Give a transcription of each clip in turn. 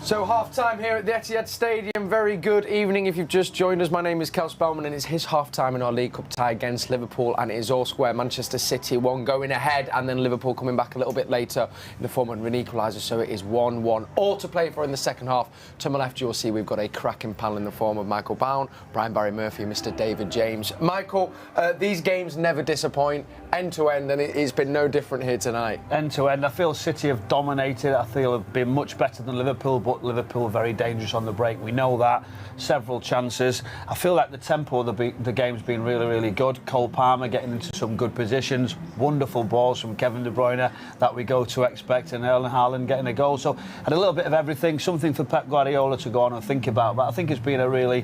So half-time here at the Etihad Stadium. Very good evening if you've just joined us. My name is Kel Spellman and it's his half-time in our League Cup tie against Liverpool, and it is all square. Manchester City 1 going ahead and then Liverpool coming back a little bit later in the form of an equaliser, so it is 1-1. All to play for in the second half. To my left you'll see we've got a cracking panel in the form of Michael Bowen, Brian Barry Murphy, Mr David James. Michael, these games never disappoint, end-to-end, and it's been no different here tonight. End-to-end. I feel City have dominated. I feel have been much better than Liverpool, but Liverpool very dangerous on the break. We know that. Several chances. I feel like the tempo of the game's been really, really good. Cole Palmer getting into some good positions. Wonderful balls from Kevin De Bruyne that we go to expect, and Erling Haaland getting a goal. So had a little bit of everything, something for Pep Guardiola to go on and think about. But I think it's been a really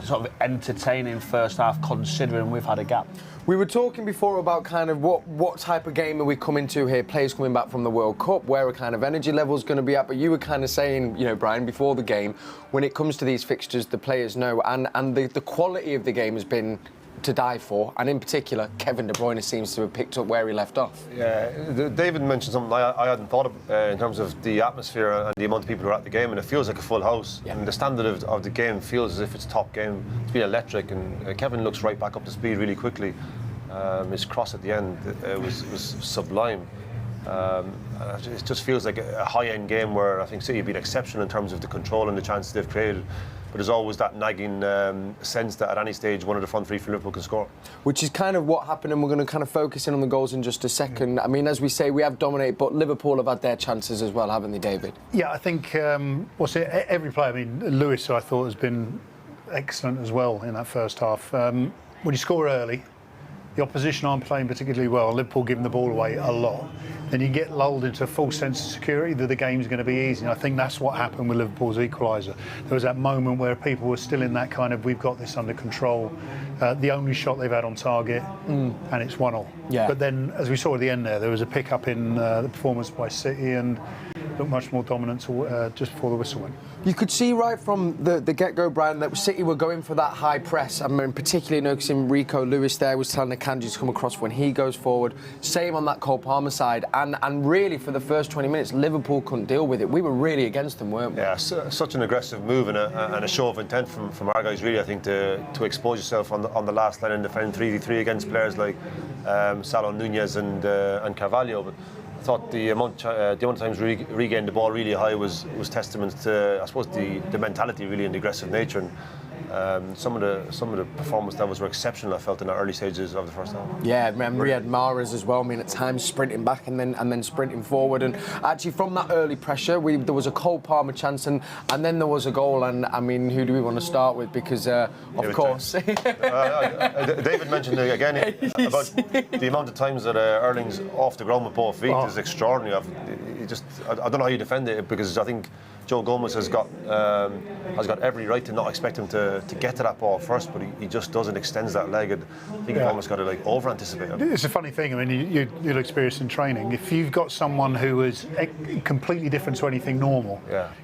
sort of entertaining first half, considering we've had a gap. We were talking before about kind of what type of game are we coming to here, players coming back from the World Cup, where a kind of energy level is going to be at, but you were kind of saying, you know, Brian, before the game, when it comes to these fixtures, the players know, and the quality of the game has been to die for, and in particular, Kevin De Bruyne seems to have picked up where he left off. Yeah, David mentioned something I hadn't thought of in terms of the atmosphere and the amount of people who are at the game, and it feels like a full house. Yeah. And the standard of the game feels as if it's top game. It's been electric, and Kevin looks right back up to speed really quickly. His cross at the end was sublime. It just feels like a high-end game where I think City have been exceptional in terms of the control and the chances they've created. But there's always that nagging sense that at any stage one of the front three for Liverpool can score. Which is kind of what happened, and we're going to kind of focus in on the goals in just a second. I mean, as we say, we have dominated, but Liverpool have had their chances as well, haven't they, David? Yeah, I think every player. I mean, Lewis, I thought, has been excellent as well in that first half. When you score early, the opposition aren't playing particularly well. Liverpool giving the ball away a lot. Then you get lulled into a false sense of security that the game's going to be easy. And I think that's what happened with Liverpool's equaliser. There was that moment where people were still in that kind of, we've got this under control. The only shot they've had on target, and it's 1-1. Yeah. But then, as we saw at the end there was a pick-up in the performance by City and looked much more dominant just before the whistle went. You could see right from the get-go, Brian, that City were going for that high press. I mean, particularly noticing Rico Lewis there was telling Akanji to come across when he goes forward. Same on that Cole Palmer side. And really, for the first 20 minutes, Liverpool couldn't deal with it. We were really against them, weren't we? Yeah, such an aggressive move and a show of intent from our guys, really, I think, to expose yourself on the last line and defend 3v3 against players like Salah, Nunez and Carvalho. But I thought the amount of times we regained the ball really high was testament to, I suppose, the mentality really and the aggressive nature. And some of the performance levels were exceptional, I felt, in the early stages of the first half. Yeah, and Riyad Mahrez as well. I mean, at times sprinting back and then sprinting forward. And actually, from that early pressure, there was a Cole Palmer chance, and then there was a goal. And I mean, who do we want to start with? Because of course, David mentioned again about the amount of times that Erling's off the ground with both feet is extraordinary. I don't know how you defend it, because I think Joe Gomez has got every right to not expect him to get to that ball first, but he just doesn't, extends that leg, and I think he's almost got to over-anticipate him. It's a funny thing. I mean, you'll experience in training. If you've got someone who is completely different to anything normal,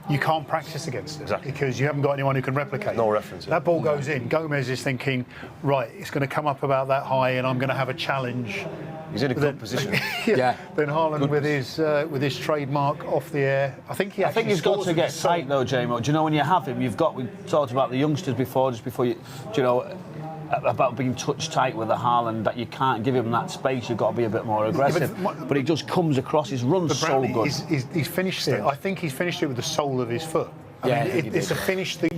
you can't practice against it because you haven't got anyone who can replicate. No reference. That ball goes in. Gomez is thinking, right, it's going to come up about that high, and I'm going to have a challenge. He's in a good position. Then Haaland with his trademark off the air. I think he's got to get tight though, JMO. Do you know, when you have him, we talked about the youngsters before, just before about being touch tight with the Haaland, that you can't give him that space. You've got to be a bit more aggressive. But he just comes across. His run's so good. He's finished it. I think he's finished it with the sole of his foot. I mean, it's a finish that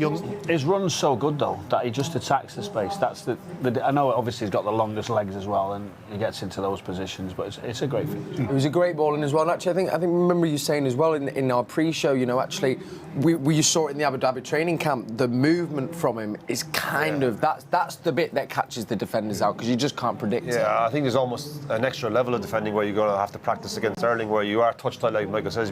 his run's so good though that he just attacks the space. That's I know obviously he's got the longest legs as well, and he gets into those positions. But it's a great finish. It was a great ball in as well. And actually, I think remember you saying as well in our pre-show. You know, actually, we saw it in the Abu Dhabi training camp. The movement from him is kind of that's the bit that catches the defenders out, because you just can't predict it. Yeah, I think there's almost an extra level of defending where you're going to have to practice against Erling, where you are touch tight, like Michael says.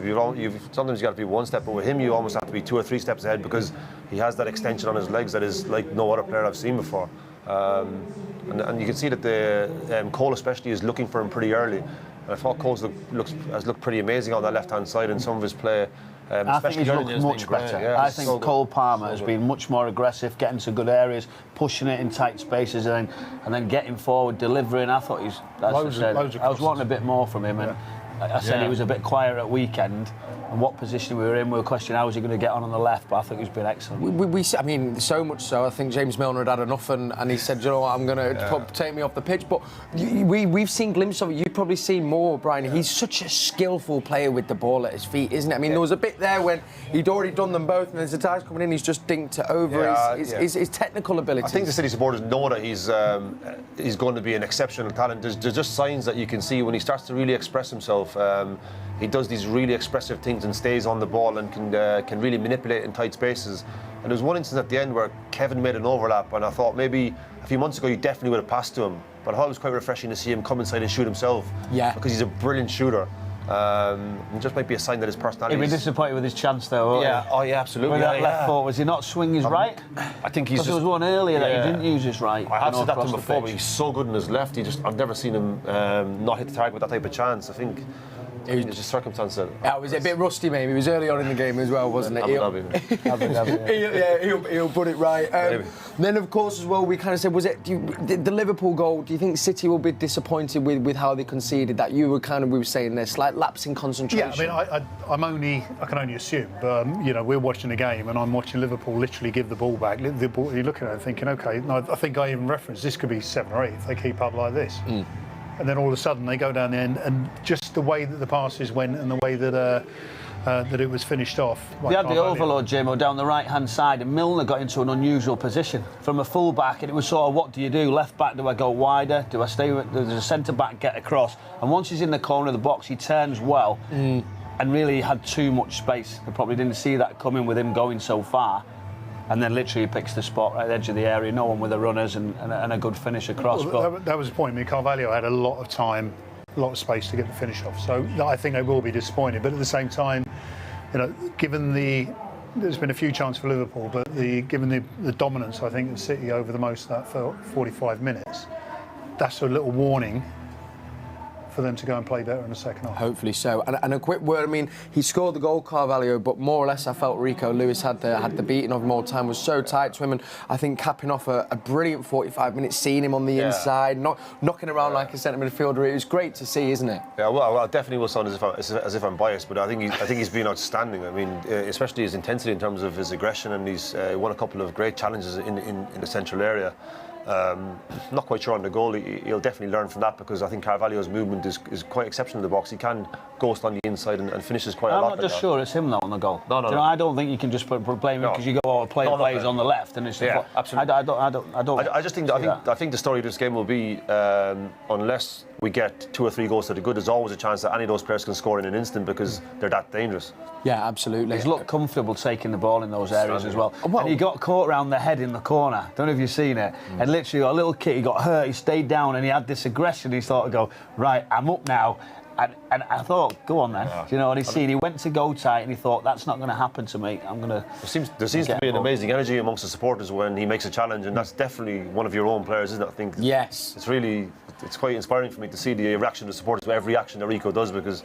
Sometimes you got to be one step, but with him you almost have to be 2 or 3 steps ahead, because he has that extension on his legs that is like no other player I've seen before. And you can see that Cole especially is looking for him pretty early. And I thought Cole has looked pretty amazing on that left-hand side in some of his play. I think he's looked much better. Yeah, I think Cole Palmer has been much more aggressive, getting to good areas, pushing it in tight spaces, and then getting forward, delivering. I thought I was wanting a bit more from him, and I said he was a bit quiet at weekend. and what position we were in. We were questioning how was he going to get on the left, but I think he's been excellent. I mean, so much so, I think James Milner had enough and he said, you know what, I'm going to take me off the pitch. But we've seen glimpses of it. You've probably seen more, Brian. He's such a skillful player with the ball at his feet, isn't it? I mean, there was a bit there when he'd already done them both and there's a time coming in, he's just dinked it over his technical ability. I think the City supporters know that he's going to be an exceptional talent. There's just signs that you can see when he starts to really express himself. He does these really expressive things and stays on the ball and can really manipulate in tight spaces. And there was one instance at the end where Kevin made an overlap, and I thought maybe a few months ago he definitely would have passed to him. But I thought it was quite refreshing to see him come inside and shoot himself. Yeah. Because he's a brilliant shooter. It just might be a sign that his personality. He'd be disappointed with his chance, though. Yeah. Oh, yeah, absolutely. With that left foot, was he not swing his right? I think he's. Because there was one earlier that he didn't use his right. I have said that to him across the before, pitch. but he's so good in his left. I've never seen him not hit the target with that type of chance. I think it's just circumstance that. Yeah, was it a bit rusty, maybe? He was early on in the game as well, wasn't it? He'll put it right. Then, of course, as well, we kind of said, was it the Liverpool goal? Do you think City will be disappointed with how they conceded that? We were saying there's slight lapse in concentration. Yeah, I mean, I can only assume, but we're watching the game and I'm watching Liverpool literally give the ball back. You're looking at it thinking, okay, I think I even referenced this could be 7 or 8 if they keep up like this. And then all of a sudden they go down the end, and just the way that the passes went and the way that that it was finished off. They had the overload, Jimo, down the right-hand side, and Milner got into an unusual position from a full-back, and it was sort of, what do you do? Left-back, do I go wider? Do I stay with the centre-back, get across? And once he's in the corner of the box, he turns well, and really had too much space. They probably didn't see that coming with him going so far. And then literally he picks the spot right at the edge of the area, no one with the runners and a good finish across. Well, that was the point. I mean, Carvalho had a lot of time, a lot of space to get the finish off. So I think they will be disappointed. But at the same time, given there's been a few chances for Liverpool, but given the dominance, I think, of City over the most of that 45 minutes, that's a little warning for them to go and play better in the second half. Hopefully so. And a quick word, I mean, he scored the goal, Carvalho, but more or less I felt Rico Lewis had the beating of him all the time, was so tight to him, and I think capping off a brilliant 45 minutes, seeing him on the inside, knocking around like a centre midfielder. It was great to see, isn't it? Yeah, well, I definitely will sound as if I'm biased, but I think he's been outstanding. I mean, especially his intensity in terms of his aggression, and he's won a couple of great challenges in the central area. Not quite sure on the goal. He'll definitely learn from that, because I think Carvalho's movement is quite exceptional in the box. He can ghost on the inside and finishes quite a lot. I'm not just sure it's him though on the goal. No. I don't think you can just blame him because you go plays on the left and it's absolutely. I just think I think the story of this game will be unless we get 2 or 3 goals to the good, there's always a chance that any of those players can score in an instant because they're that dangerous. Yeah, absolutely. He's looked comfortable taking the ball in those areas as well. And he got caught around the head in the corner. Don't know if you've seen it. And literally, a little kid, he got hurt, he stayed down, and he had this aggression. He thought, right, I'm up now. And I thought, go on then. And he went to go tight, and he thought, that's not going to happen to me. I'm going to. There seems to be an amazing energy amongst the supporters when he makes a challenge, and that's definitely one of your own players, isn't it? I think. Yes. It's quite inspiring for me to see the reaction of the supporters to every action that Rico does, because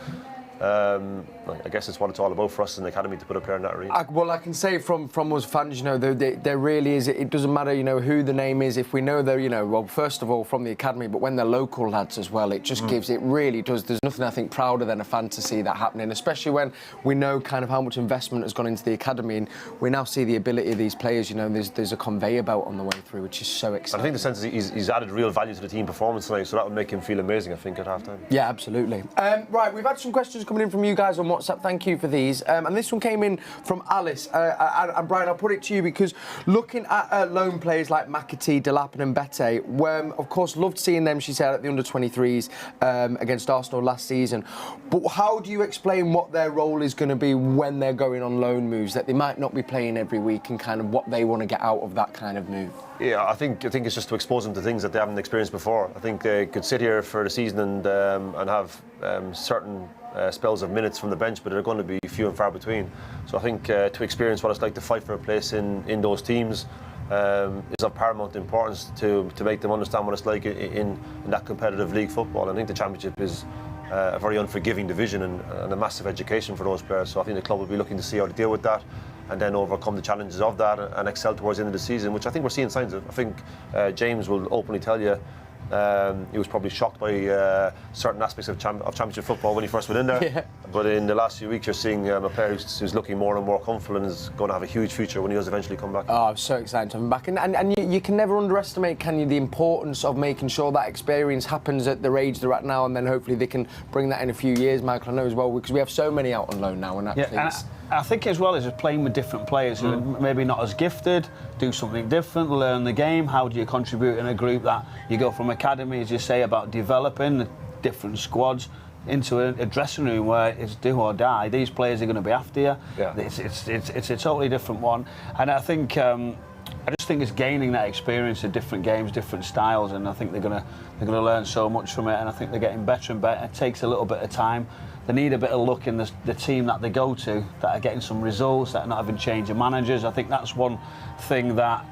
I guess it's what it's all about for us in the academy to put a player in that arena. I can say from us fans, there really is. It doesn't matter, who the name is. If we know they're, well, first of all from the academy, but when they're local lads as well, it just gives. It really does. There's nothing I think prouder than a fan to see that happening, especially when we know kind of how much investment has gone into the academy, and we now see the ability of these players. There's a conveyor belt on the way through, which is so exciting. I think the sense is he's added real value to the team performance tonight, so that would make him feel amazing, I think, at half time. Yeah, absolutely. Right, we've had some questions coming in from you guys on WhatsApp. Thank you for these. And this one came in from Alice. And Brian, I'll put it to you, because looking at lone players like McAtee, Delapin and Bete, of course, loved seeing them, she said, at the under-23s against Arsenal last season. But how do you explain what their role is going to be when they're going on loan moves, that they might not be playing every week, and kind of what they want to get out of that kind of move? Yeah, I think it's just to expose them to things that they haven't experienced before. I think they could sit here for the season and have certain spells of minutes from the bench, but they're going to be few and far between. So I think to experience what it's like to fight for a place in those teams is of paramount importance to make them understand what it's like in that competitive league football. I think the Championship is a very unforgiving division and a massive education for those players. So I think the club will be looking to see how to deal with that, and then overcome the challenges of that and excel towards the end of the season, which I think we're seeing signs of. I think James will openly tell you He was probably shocked by certain aspects of Championship football when he first went in there. Yeah. But in the last few weeks, you're seeing a player who's looking more and more comfortable and is going to have a huge future when he does eventually come back. Oh, I'm so excited to have him back. And you can never underestimate, can you, the importance of making sure that experience happens at the age they're at now, and then hopefully they can bring that in a few years, Michael, I know as well, because we have so many out on loan now. And actually I think as well as playing with different players who are maybe not as gifted, do something different, learn the game. How do you contribute in a group that you go from academy, as you say, about developing the different squads, into a dressing room where it's do or die. These players are going to be after you. Yeah. It's a totally different one, and I think I just think it's gaining that experience of different games, different styles, and I think they're going to learn so much from it, and I think they're getting better and better. It takes a little bit of time. They need a bit of luck in the team that they go to, that are getting some results, that are not having change of managers. I think that's one thing that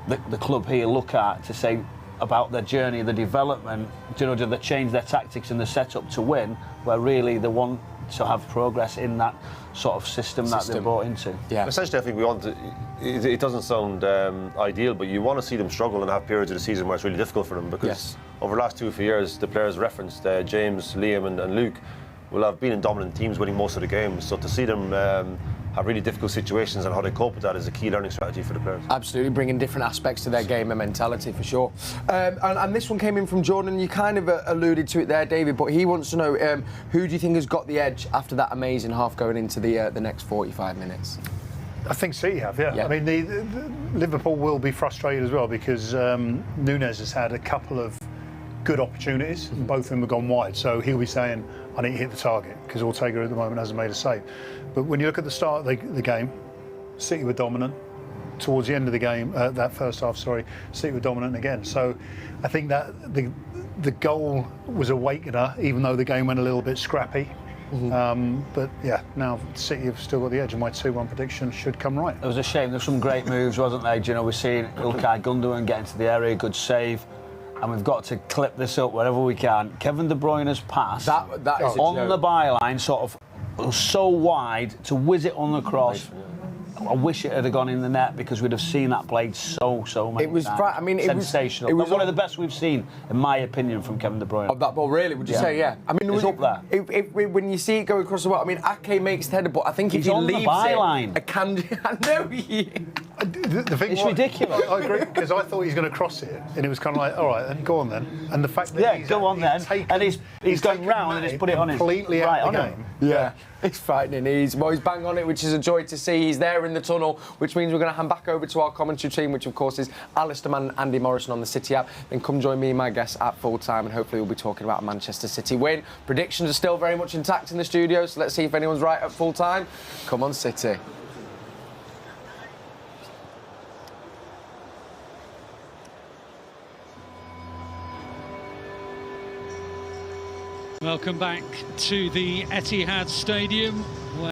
the club here look at to say about their journey, the development. Do they change their tactics and the setup to win, where really they want to have progress in that sort of system that they're brought into? Yeah. Essentially, I think we want to. It doesn't sound ideal, but you want to see them struggle and have periods of the season where it's really difficult for them, because over the last 2 or 3 years, the players referenced, James, Liam, and Luke, will have been in dominant teams, winning most of the games. So to see them have really difficult situations and how they cope with that is a key learning strategy for the players. Absolutely, bringing different aspects to their game and mentality, for sure. And this one came in from Jordan. You kind of alluded to it there, David, but he wants to know, who do you think has got the edge after that amazing half going into the next 45 minutes? I think City have, yeah. I mean, the Liverpool will be frustrated as well, because Nunes has had a couple of good opportunities, and both of them have gone wide. So he'll be saying, I need to hit the target, because Ortega at the moment hasn't made a save. But when you look at the start of the game, City were dominant. Towards the end of the game, that first half, City were dominant again. So I think that the goal was a awakener, even though the game went a little bit scrappy. But yeah, now City have still got the edge, and my 2-1 prediction should come right. It was a shame. There were some great moves, wasn't there? Do you know, we're seeing Ilkay Gundogan get into the area, good save. And we've got to clip this up wherever we can. Kevin De Bruyne's pass That is on the byline, sort of so wide to whiz it on the cross. I wish it had gone in the net, because we'd have seen that played so many It was times. I mean, sensational. It was one of the best we've seen, in my opinion, from Kevin De Bruyne. Of that ball, really? Would you say? Yeah. I mean, it's up there. When you see it go across the wall, I mean, Ake makes the header, but I think if He's he on the leaves byline. I know he. The thing It's ridiculous. I agree, because I thought he was going to cross it, and it was kind of like, all right, then go on then. And the fact that he's going round and he's put it on his completely right out of the on game. Yeah, it's frightening. He's bang on it, which is a joy to see. He's there in the tunnel, which means we're going to hand back over to our commentary team, which of course is Alistair Mann and Andy Morrison on the City app. Then come join me and my guests at full time, and hopefully we'll be talking about a Manchester City win. Predictions are still very much intact in the studio, so let's see if anyone's right at full time. Come on, City. Welcome back to the Etihad Stadium.